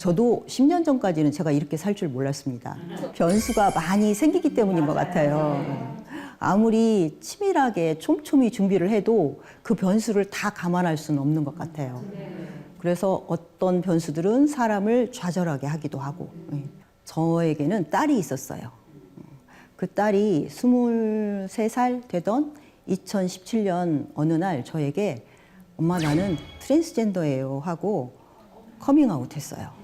저도 10년 전까지는 제가 이렇게 살 줄 몰랐습니다. 변수가 많이 생기기 때문인 것 같아요. 아무리 치밀하게 촘촘히 준비를 해도 그 변수를 다 감안할 수는 없는 것 같아요. 그래서 어떤 변수들은 사람을 좌절하게 하기도 하고. 저에게는 딸이 있었어요. 그 딸이 23살 되던 2017년 어느 날 저에게 엄마 나는 트랜스젠더예요 하고 커밍아웃 했어요.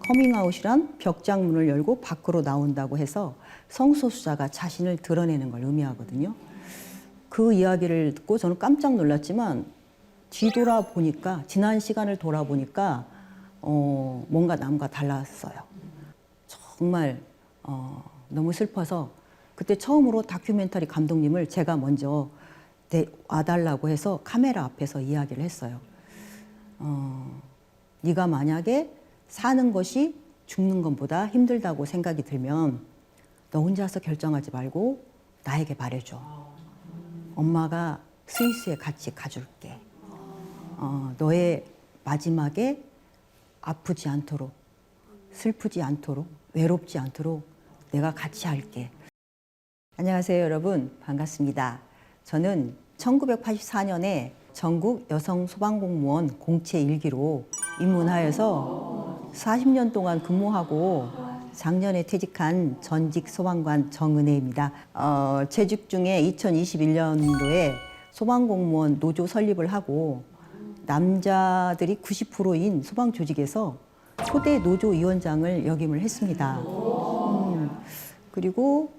커밍아웃이란 벽장문을 열고 밖으로 나온다고 해서 성소수자가 자신을 드러내는 걸 의미하거든요. 그 이야기를 듣고 저는 깜짝 놀랐지만 뒤돌아보니까 지난 시간을 돌아보니까 뭔가 남과 달랐어요. 정말 너무 슬퍼서 그때 처음으로 다큐멘터리 감독님을 제가 먼저 와달라고 해서 카메라 앞에서 이야기를 했어요. 네가 만약에 사는 것이 죽는 것보다 힘들다고 생각이 들면 너 혼자서 결정하지 말고 나에게 말해줘. 엄마가 스위스에 같이 가줄게. 너의 마지막에 아프지 않도록, 슬프지 않도록, 외롭지 않도록 내가 같이 할게. 안녕하세요, 여러분. 반갑습니다. 저는 1984년에 전국 여성 소방공무원 공채 1기로 입문하여서 40년 동안 근무하고 작년에 퇴직한 전직 소방관 정은혜입니다. 재직 중에 2021년도에 소방공무원 노조 설립을 하고 남자들이 90%인 소방조직에서 초대 노조위원장을 역임을 했습니다. 그리고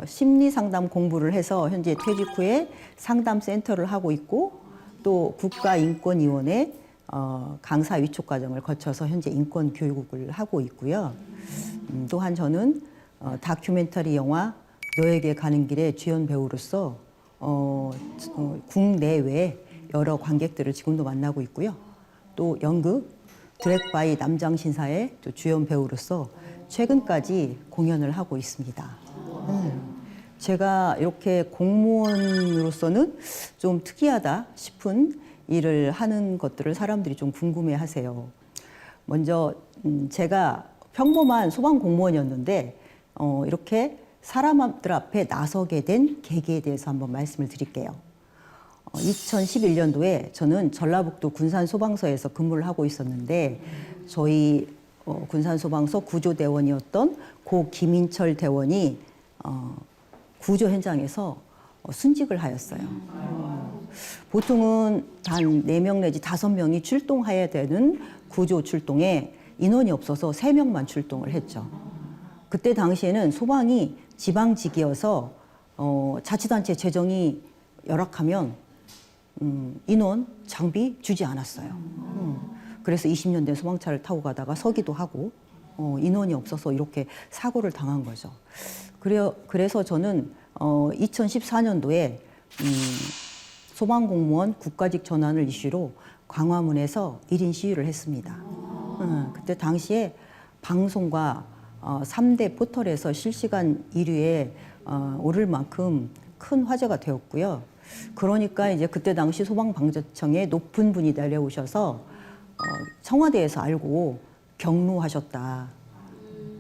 심리상담 공부를 해서 현재 퇴직 후에 상담센터를 하고 있고 또 국가인권위원회 강사 위촉 과정을 거쳐서 현재 인권 교육을 하고 있고요. 또한 저는 다큐멘터리 영화 너에게 가는 길의 주연 배우로서 국내외 여러 관객들을 지금도 만나고 있고요. 또 연극 드랙바이 남장 신사의 또 주연 배우로서 최근까지 공연을 하고 있습니다. 제가 이렇게 공무원으로서는 좀 특이하다 싶은 일을 하는 것들을 사람들이 좀 궁금해 하세요. 먼저 제가 평범한 소방 공무원이었는데 이렇게 사람들 앞에 나서게 된 계기에 대해서 한번 말씀을 드릴게요. 2011년도에 저는 전라북도 군산소방서에서 근무를 하고 있었는데 저희 군산소방서 구조대원이었던 고 김인철 대원이 구조 현장에서 순직을 하였어요. 보통은 단 4명 내지 5명이 출동해야 되는 구조 출동에 인원이 없어서 3명만 출동을 했죠. 그때 당시에는 소방이 지방직이어서 자치단체 재정이 열악하면 인원, 장비 주지 않았어요. 그래서 20년 된 소방차를 타고 가다가 서기도 하고 인원이 없어서 이렇게 사고를 당한 거죠. 그래서 저는 2014년도에 소방공무원 국가직 전환을 이슈로 광화문에서 1인 시위를 했습니다. 그때 당시에 방송과 3대 포털에서 실시간 1위에 오를 만큼 큰 화제가 되었고요. 그러니까 이제 그때 당시 소방방재청에 높은 분이 내려오셔서 청와대에서 알고 경로하셨다.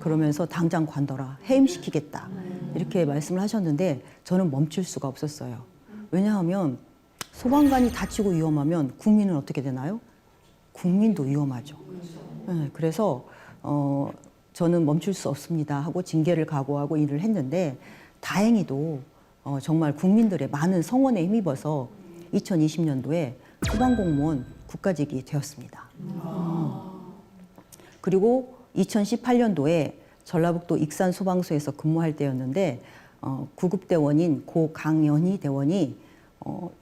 그러면서 당장 관둬라. 해임시키겠다. 이렇게 말씀을 하셨는데 저는 멈출 수가 없었어요. 왜냐하면 소방관이 다치고 위험하면 국민은 어떻게 되나요? 국민도 위험하죠. 네, 그래서 저는 멈출 수 없습니다 하고 징계를 각오하고 일을 했는데 다행히도 정말 국민들의 많은 성원에 힘입어서 2020년도에 소방공무원 국가직이 되었습니다. 그리고 2018년도에 전라북도 익산소방서에서 근무할 때였는데 구급대원인 고 강연희 대원이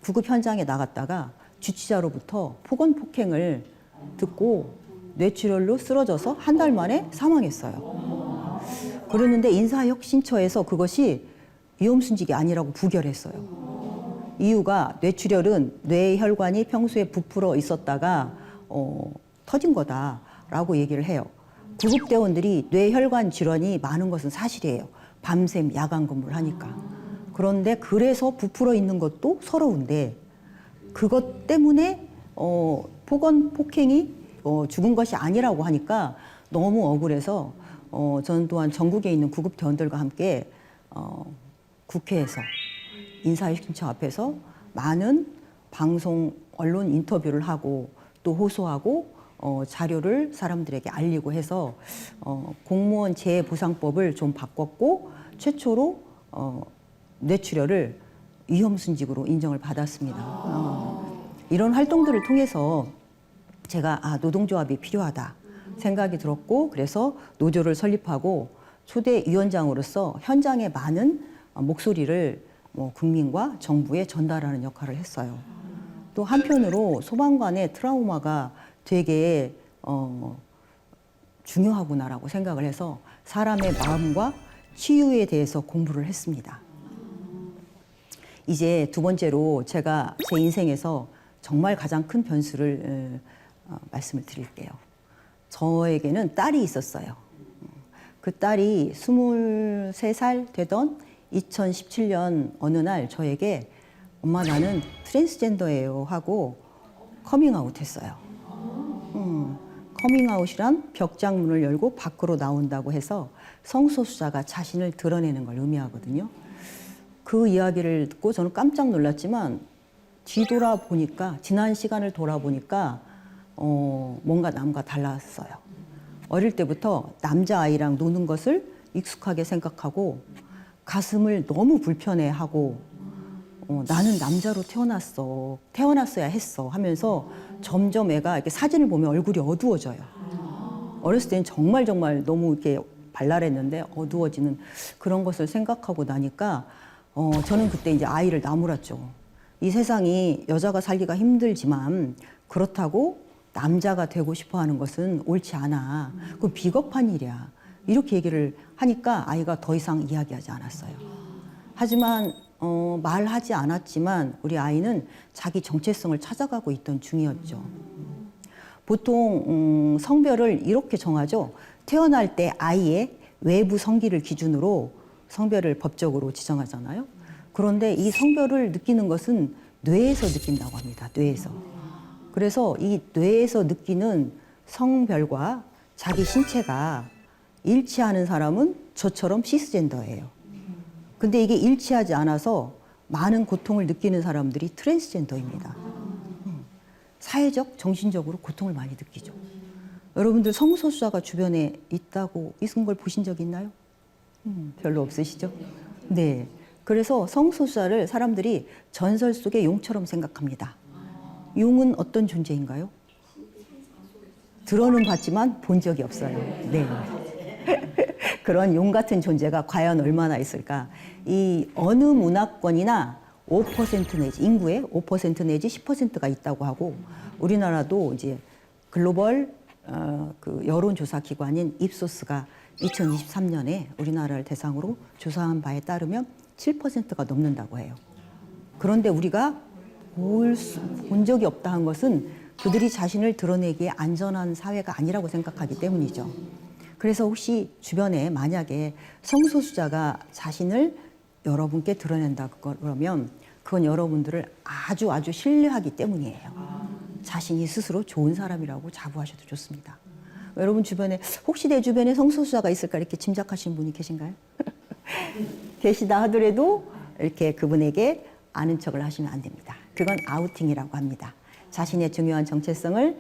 구급 현장에 나갔다가 주치자로부터 폭언폭행을 듣고 뇌출혈로 쓰러져서 한 달 만에 사망했어요. 그랬는데 인사혁신처에서 그것이 위험순직이 아니라고 부결했어요. 이유가 뇌출혈은 뇌혈관이 평소에 부풀어 있었다가 터진 거다라고 얘기를 해요. 구급대원들이 뇌혈관 질환이 많은 것은 사실이에요. 밤샘 야간 근무를 하니까. 그런데 그래서 부풀어 있는 것도 서러운데 그것 때문에 폭언, 폭행이 죽은 것이 아니라고 하니까 너무 억울해서 저는 또한 전국에 있는 구급대원들과 함께 국회에서 인사혁신처 앞에서 많은 방송 언론 인터뷰를 하고 또 호소하고 자료를 사람들에게 알리고 해서 공무원 재해보상법을 좀 바꿨고 최초로 뇌출혈을 위험순직으로 인정을 받았습니다. 이런 활동들을 통해서 제가 노동조합이 필요하다 생각이 들었고 그래서 노조를 설립하고 초대 위원장으로서 현장의 많은 목소리를 국민과 정부에 전달하는 역할을 했어요. 또 한편으로 소방관의 트라우마가 되게 중요하구나라고 생각을 해서 사람의 마음과 치유에 대해서 공부를 했습니다. 이제 두 번째로 제가 제 인생에서 정말 가장 큰 변수를 말씀을 드릴게요. 저에게는 딸이 있었어요. 그 딸이 23살 되던 2017년 어느 날 저에게 엄마 나는 트랜스젠더예요 하고 커밍아웃 했어요. 커밍아웃이란 벽장문을 열고 밖으로 나온다고 해서 성소수자가 자신을 드러내는 걸 의미하거든요. 그 이야기를 듣고 저는 깜짝 놀랐지만 뒤돌아보니까 지난 시간을 돌아보니까 뭔가 남과 달랐어요. 어릴 때부터 남자아이랑 노는 것을 익숙하게 생각하고 가슴을 너무 불편해하고 나는 남자로 태어났어야 했어 하면서 점점 애가 이렇게 사진을 보면 얼굴이 어두워져요. 어렸을 때는 정말 너무 이렇게 발랄했는데 어두워지는 그런 것을 생각하고 나니까 저는 그때 이제 아이를 나무랐죠. 이 세상이 여자가 살기가 힘들지만 그렇다고 남자가 되고 싶어 하는 것은 옳지 않아. 그건 비겁한 일이야. 이렇게 얘기를 하니까 아이가 더 이상 이야기하지 않았어요. 하지만 말하지 않았지만 우리 아이는 자기 정체성을 찾아가고 있던 중이었죠. 보통 성별을 이렇게 정하죠. 태어날 때 아이의 외부 성기를 기준으로 성별을 법적으로 지정하잖아요. 그런데 이 성별을 느끼는 것은 뇌에서 느낀다고 합니다. 뇌에서. 그래서 이 뇌에서 느끼는 성별과 자기 신체가 일치하는 사람은 저처럼 시스젠더예요. 근데 이게 일치하지 않아서 많은 고통을 느끼는 사람들이 트랜스젠더입니다. 사회적, 정신적으로 고통을 많이 느끼죠. 여러분들 성소수자가 주변에 있은 걸 보신 적 있나요? 별로 없으시죠? 네. 그래서 성소수자를 사람들이 전설 속의 용처럼 생각합니다. 용은 어떤 존재인가요? 들어는 봤지만 본 적이 없어요. 네. 그런 용 같은 존재가 과연 얼마나 있을까? 이 어느 문화권이나 5% 내지 인구의 5% 내지 10%가 있다고 하고 우리나라도 이제 글로벌 그 여론조사 기관인 입소스가 2023년에 우리나라를 대상으로 조사한 바에 따르면 7%가 넘는다고 해요. 그런데 우리가 본 적이 없다 한 것은 그들이 자신을 드러내기에 안전한 사회가 아니라고 생각하기 때문이죠. 그래서 혹시 주변에 만약에 성소수자가 자신을 여러분께 드러낸다 그러면 그건 여러분들을 아주 신뢰하기 때문이에요. 자신이 스스로 좋은 사람이라고 자부하셔도 좋습니다. 여러분 주변에 혹시 내 주변에 성소수자가 있을까 이렇게 짐작하시는 분이 계신가요? 계시다 하더라도 이렇게 그분에게 아는 척을 하시면 안 됩니다. 그건 아우팅이라고 합니다. 자신의 중요한 정체성을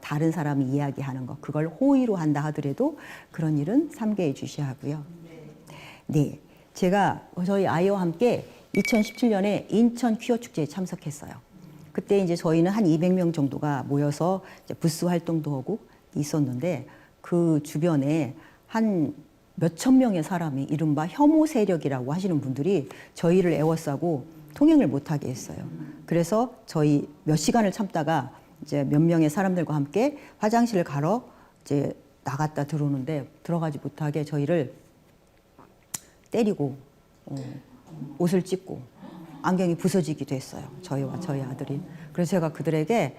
다른 사람이 이야기하는 것, 그걸 호의로 한다 하더라도 그런 일은 삼가해 주셔야 하고요. 네, 제가 저희 아이와 함께 2017년에 인천 퀴어 축제에 참석했어요. 그때 이제 저희는 한 200명 정도가 모여서 이제 부스 활동도 하고 있었는데 그 주변에 한 몇천 명의 사람이 이른바 혐오 세력이라고 하시는 분들이 저희를 애워싸고 통행을 못하게 했어요. 그래서 저희 몇 시간을 참다가 이제 몇 명의 사람들과 함께 화장실을 가러 이제 나갔다 들어오는데 들어가지 못하게 저희를 때리고 옷을 찢고 안경이 부서지기도 했어요. 저희와 저희 아들이. 그래서 제가 그들에게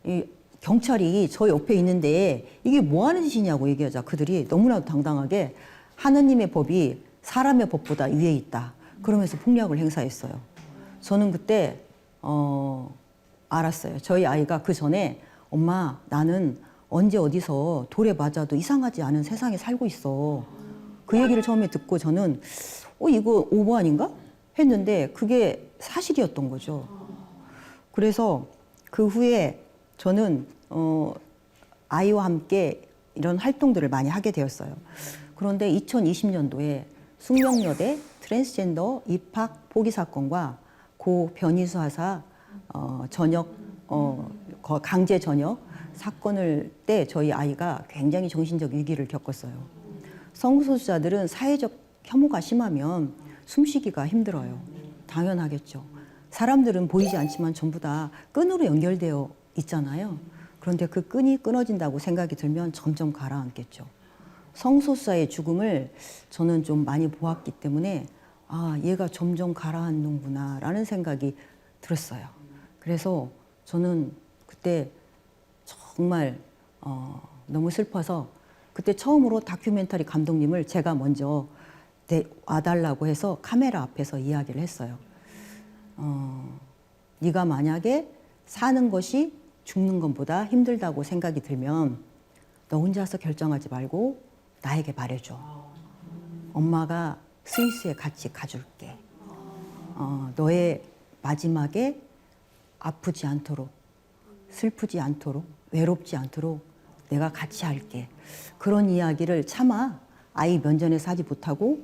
이 경찰이 저 옆에 있는데 이게 뭐 하는 짓이냐고 얘기하자 그들이 너무나도 당당하게 하느님의 법이 사람의 법보다 위에 있다. 그러면서 폭력을 행사했어요. 저는 그때 알았어요. 저희 아이가 그 전에 엄마 나는 언제 어디서 돌에 맞아도 이상하지 않은 세상에 살고 있어. 그 얘기를 처음에 듣고 저는 이거 오버 아닌가? 했는데 그게 사실이었던 거죠. 그래서 그 후에 저는 아이와 함께 이런 활동들을 많이 하게 되었어요. 그런데 2020년도에 숙명여대 트랜스젠더 입학 포기 사건과 고 변희수 하사 강제 전역 사건을 때 저희 아이가 굉장히 정신적 위기를 겪었어요. 성소수자들은 사회적 혐오가 심하면 숨쉬기가 힘들어요. 당연하겠죠. 사람들은 보이지 않지만 전부 다 끈으로 연결되어 있잖아요. 그런데 그 끈이 끊어진다고 생각이 들면 점점 가라앉겠죠. 성소수자의 죽음을 저는 좀 많이 보았기 때문에 얘가 점점 가라앉는구나 라는 생각이 들었어요. 그래서 저는 그때 정말 너무 슬퍼서 그때 처음으로 다큐멘터리 감독님을 제가 먼저 와달라고 해서 카메라 앞에서 이야기를 했어요. 네가 만약에 사는 것이 죽는 것보다 힘들다고 생각이 들면 너 혼자서 결정하지 말고 나에게 말해줘. 엄마가 스위스에 같이 가줄게. 너의 마지막에 아프지 않도록, 슬프지 않도록, 외롭지 않도록 내가 같이 할게. 그런 이야기를 차마 아이 면전에서 하지 못하고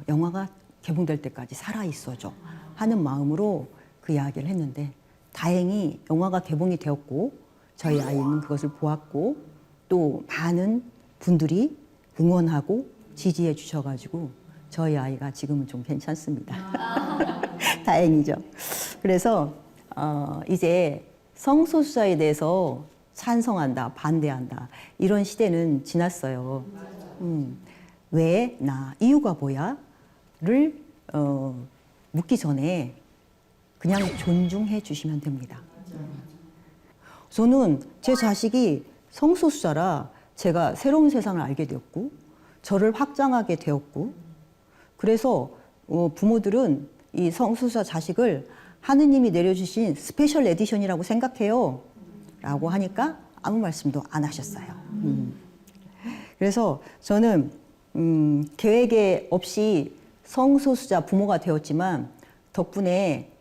영화가 개봉될 때까지 살아있어줘 하는 마음으로 그 이야기를 했는데 다행히 영화가 개봉이 되었고 저희 아이는 그것을 보았고 또 많은 분들이 응원하고 지지해 주셔가지고 저희 아이가 지금은 좀 괜찮습니다. 다행이죠. 그래서 이제 성소수자에 대해서 찬성한다, 반대한다 이런 시대는 지났어요. 왜, 나, 이유가 뭐야?를 묻기 전에 그냥 존중해 주시면 됩니다. 저는 제 자식이 성소수자라 제가 새로운 세상을 알게 되었고 저를 확장하게 되었고 그래서 부모들은 이 성소수자 자식을 하느님이 내려주신 스페셜 에디션이라고 생각해요 라고 하니까 아무 말씀도 안 하셨어요. 그래서 저는 계획에 없이 성소수자 부모가 되었지만 덕분에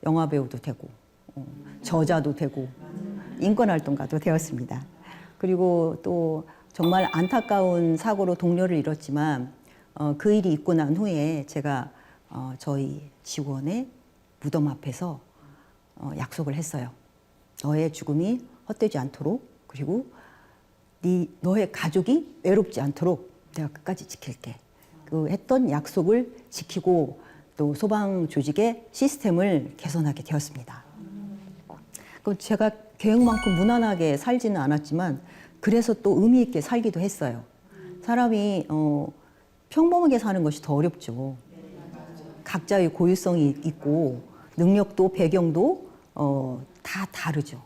영화배우도 되고 저자도 되고 인권활동가도 되었습니다. 그리고 또 정말 안타까운 사고로 동료를 잃었지만 그 일이 있고 난 후에 제가 저희 직원의 무덤 앞에서 약속을 했어요. 너의 죽음이 헛되지 않도록 그리고 너의 가족이 외롭지 않도록 내가 끝까지 지킬게. 그 했던 약속을 지키고 또 소방 조직의 시스템을 개선하게 되었습니다. 그럼 제가 계획만큼 무난하게 살지는 않았지만 그래서 또 의미 있게 살기도 했어요. 사람이 평범하게 사는 것이 더 어렵죠. 각자의 고유성이 있고 능력도 배경도 다 다르죠.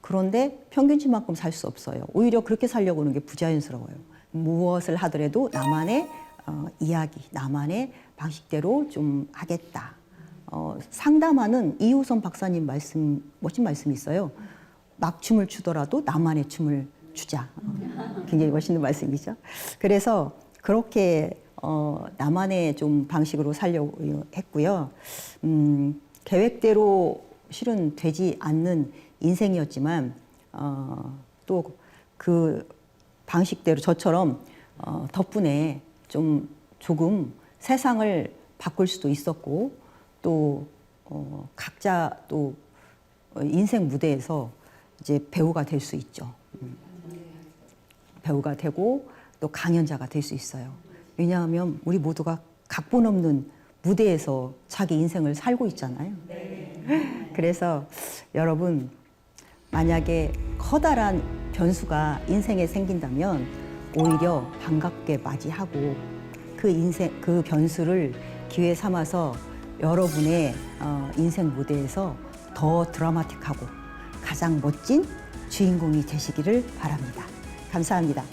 그런데 평균치만큼 살 수 없어요. 오히려 그렇게 살려고 하는 게 부자연스러워요. 무엇을 하더라도 나만의 이야기, 나만의 방식대로 좀 하겠다. 상담하는 이호선 박사님 멋진 말씀이 있어요. 막춤을 추더라도 나만의 춤을 추자. 굉장히 멋있는 말씀이죠. 그래서 그렇게 나만의 좀 방식으로 살려고 했고요. 계획대로 실은 되지 않는 인생이었지만 또 그 방식대로 저처럼 덕분에 조금 세상을 바꿀 수도 있었고 또 각자 또 인생 무대에서 이제 배우가 될 수 있죠. 배우가 되고 또 강연자가 될 수 있어요. 왜냐하면 우리 모두가 각본 없는 무대에서 자기 인생을 살고 있잖아요. 그래서 여러분 만약에 커다란 변수가 인생에 생긴다면 오히려 반갑게 맞이하고 그 변수를 기회 삼아서 여러분의 인생 무대에서 더 드라마틱하고 가장 멋진 주인공이 되시기를 바랍니다. 감사합니다.